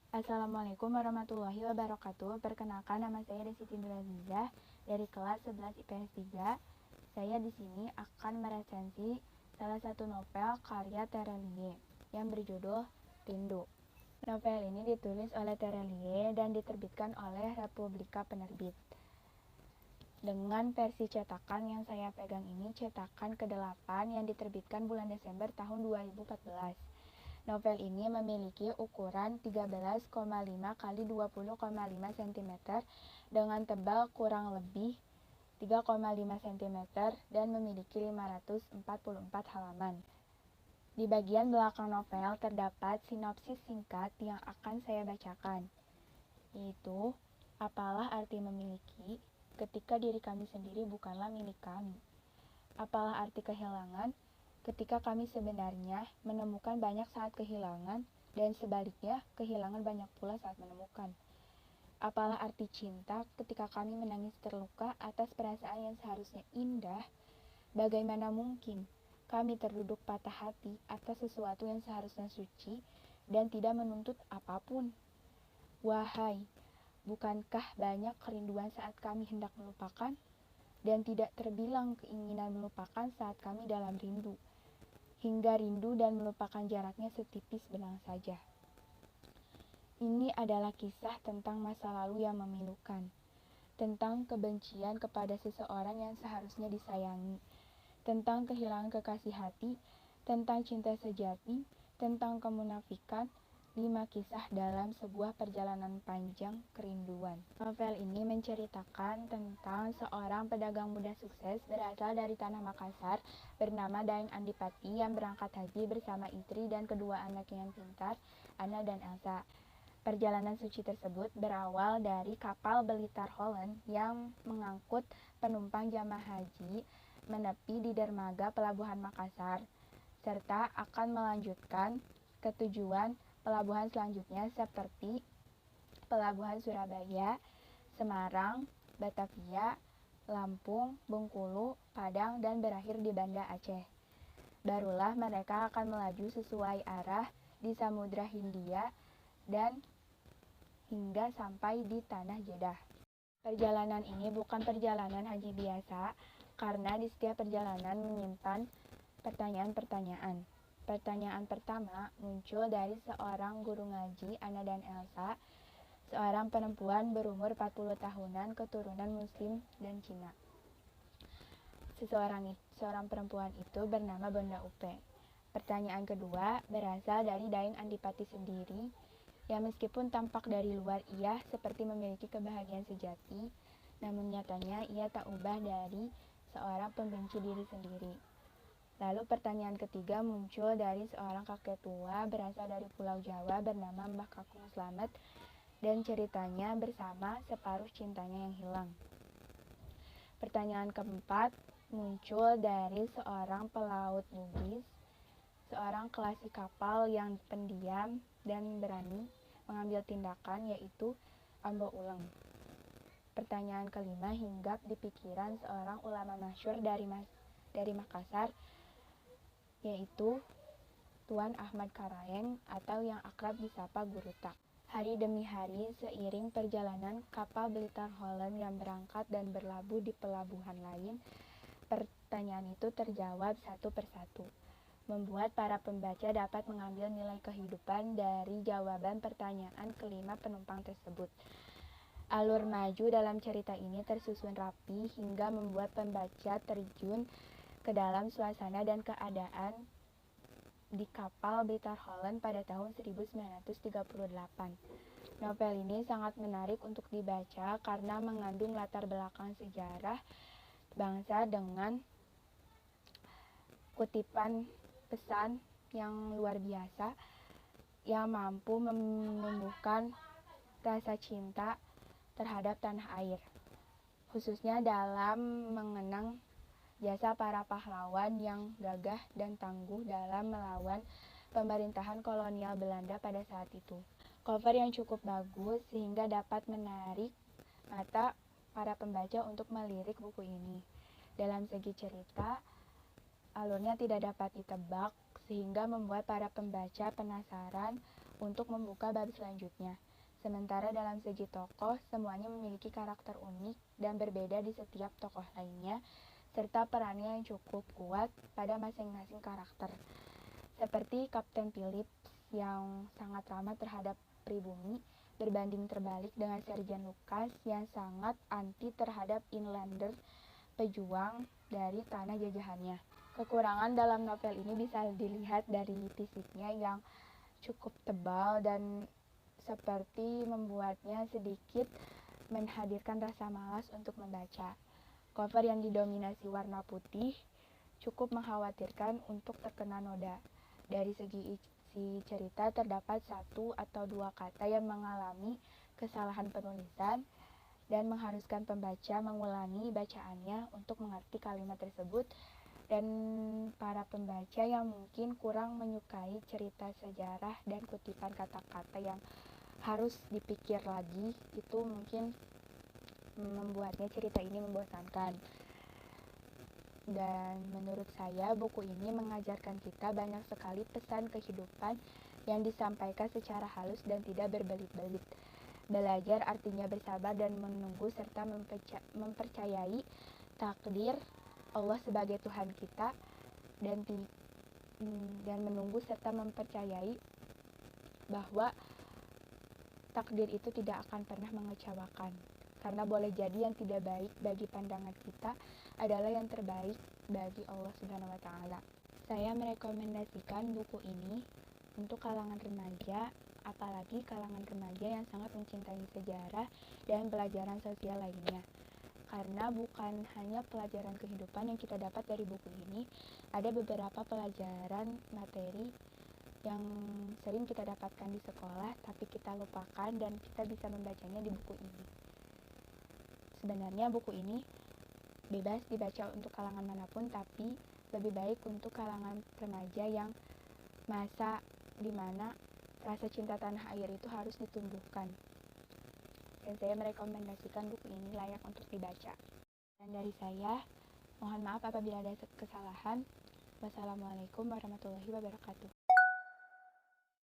Assalamualaikum warahmatullahi wabarakatuh. Perkenalkan, nama saya Desiti Nurhazizah dari kelas 11 IPS 3. Saya di sini akan meresensi salah satu novel karya Terelie yang berjudul Rindu. Novel ini ditulis oleh Terelie dan diterbitkan oleh Republika Penerbit. Dengan versi cetakan yang saya pegang ini cetakan ke-8 yang diterbitkan bulan Desember tahun 2014. Novel ini memiliki ukuran 13,5 x 20,5 cm dengan tebal kurang lebih 3,5 cm dan memiliki 544 halaman. Di bagian belakang novel terdapat sinopsis singkat yang akan saya bacakan, yaitu apalah arti memiliki ketika diri kami sendiri bukanlah milik kami. Apalah arti kehilangan ketika kami sebenarnya menemukan banyak saat kehilangan dan sebaliknya kehilangan banyak pula saat menemukan. Apalah arti cinta ketika kami menangis terluka atas perasaan yang seharusnya indah. Bagaimana mungkin kami terduduk patah hati atas sesuatu yang seharusnya suci dan tidak menuntut apapun. Wahai, bukankah banyak kerinduan saat kami hendak melupakan dan tidak terbilang keinginan melupakan saat kami dalam rindu, hingga rindu dan melupakan jaraknya setipis benang saja. Ini adalah kisah tentang masa lalu yang memilukan, tentang kebencian kepada seseorang yang seharusnya disayangi, tentang kehilangan kekasih hati, tentang cinta sejati, tentang kemunafikan, 5 kisah dalam sebuah perjalanan panjang kerinduan. Novel ini menceritakan tentang seorang pedagang muda sukses berasal dari tanah Makassar bernama Daeng Andipati yang berangkat haji bersama istri dan kedua anaknya yang pintar, Anna dan Elsa. Perjalanan suci tersebut berawal dari kapal Blitar Holland yang mengangkut penumpang jamaah haji menepi di dermaga Pelabuhan Makassar, serta akan melanjutkan ke tujuan pelabuhan selanjutnya seperti Pelabuhan Surabaya, Semarang, Batavia, Lampung, Bengkulu, Padang, dan berakhir di Banda Aceh. Barulah mereka akan melaju sesuai arah di Samudra Hindia dan hingga sampai di Tanah Jeddah. Perjalanan ini bukan perjalanan haji biasa, karena di setiap perjalanan menyimpan pertanyaan-pertanyaan. Pertanyaan pertama muncul dari seorang guru ngaji, Anna dan Elsa, seorang perempuan berumur 40 tahunan keturunan Muslim dan Cina. Seorang perempuan itu bernama Bonda Upe. Pertanyaan kedua berasal dari Daeng Andipati sendiri, yang meskipun tampak dari luar ia seperti memiliki kebahagiaan sejati, namun nyatanya ia tak ubah dari seorang pembenci diri sendiri. Lalu pertanyaan ketiga muncul dari seorang kakek tua berasal dari Pulau Jawa bernama Mbah Kakung Slamet dan ceritanya bersama separuh cintanya yang hilang. Pertanyaan keempat muncul dari seorang pelaut Bugis, seorang kelasi kapal yang pendiam dan berani mengambil tindakan, yaitu Ambo Uleng. Pertanyaan kelima hinggap di pikiran seorang ulama masyhur dari Makassar, yaitu Tuan Ahmad Karaeng atau yang akrab disapa Guru Tak. Hari demi hari seiring perjalanan kapal Blitar Holland yang berangkat dan berlabuh di pelabuhan lain, pertanyaan itu terjawab satu persatu, membuat para pembaca dapat mengambil nilai kehidupan dari jawaban pertanyaan kelima penumpang tersebut. Alur maju dalam cerita ini tersusun rapi hingga membuat pembaca terjun ke dalam suasana dan keadaan di kapal Blitar Holland pada tahun 1938. Novel ini sangat menarik untuk dibaca karena mengandung latar belakang sejarah bangsa dengan kutipan pesan yang luar biasa yang mampu menumbuhkan rasa cinta terhadap tanah air, khususnya dalam mengenang jasa para pahlawan yang gagah dan tangguh dalam melawan pemerintahan kolonial Belanda pada saat itu. Cover yang cukup bagus sehingga dapat menarik mata para pembaca untuk melirik buku ini. Dalam segi cerita, alurnya tidak dapat ditebak sehingga membuat para pembaca penasaran untuk membuka bab selanjutnya. Sementara dalam segi tokoh, semuanya memiliki karakter unik dan berbeda di setiap tokoh lainnya, serta perannya yang cukup kuat pada masing-masing karakter. Seperti Kapten Phillips yang sangat ramah terhadap pribumi, berbanding terbalik dengan Sergeant Lucas yang sangat anti terhadap inlander, pejuang dari tanah jajahannya. Kekurangan dalam novel ini bisa dilihat dari fisiknya yang cukup tebal dan seperti membuatnya sedikit menghadirkan rasa malas untuk membaca. Cover yang didominasi warna putih cukup mengkhawatirkan untuk terkena noda. Dari segi isi cerita terdapat 1 atau 2 kata yang mengalami kesalahan penulisan dan mengharuskan pembaca mengulangi bacaannya untuk mengerti kalimat tersebut, dan para pembaca yang mungkin kurang menyukai cerita sejarah dan kutipan kata-kata yang harus dipikir lagi, itu mungkin membuatnya cerita ini membosankan. Dan menurut saya buku ini mengajarkan kita banyak sekali pesan kehidupan yang disampaikan secara halus dan tidak berbelit-belit. Belajar artinya bersabar dan menunggu serta mempercayai takdir Allah sebagai Tuhan kita, dan menunggu serta mempercayai bahwa takdir itu tidak akan pernah mengecewakan. Karena boleh jadi yang tidak baik bagi pandangan kita adalah yang terbaik bagi Allah Subhanahu wa Ta'ala. Saya merekomendasikan buku ini untuk kalangan remaja, apalagi kalangan remaja yang sangat mencintai sejarah dan pelajaran sosial lainnya. Karena bukan hanya pelajaran kehidupan yang kita dapat dari buku ini, ada beberapa pelajaran materi yang sering kita dapatkan di sekolah, tapi kita lupakan dan kita bisa membacanya di buku ini. Sebenarnya buku ini bebas dibaca untuk kalangan manapun, tapi lebih baik untuk kalangan remaja yang masa dimana rasa cinta tanah air itu harus ditumbuhkan. Dan saya merekomendasikan buku ini layak untuk dibaca. Dan dari saya, mohon maaf apabila ada kesalahan. Wassalamualaikum warahmatullahi wabarakatuh.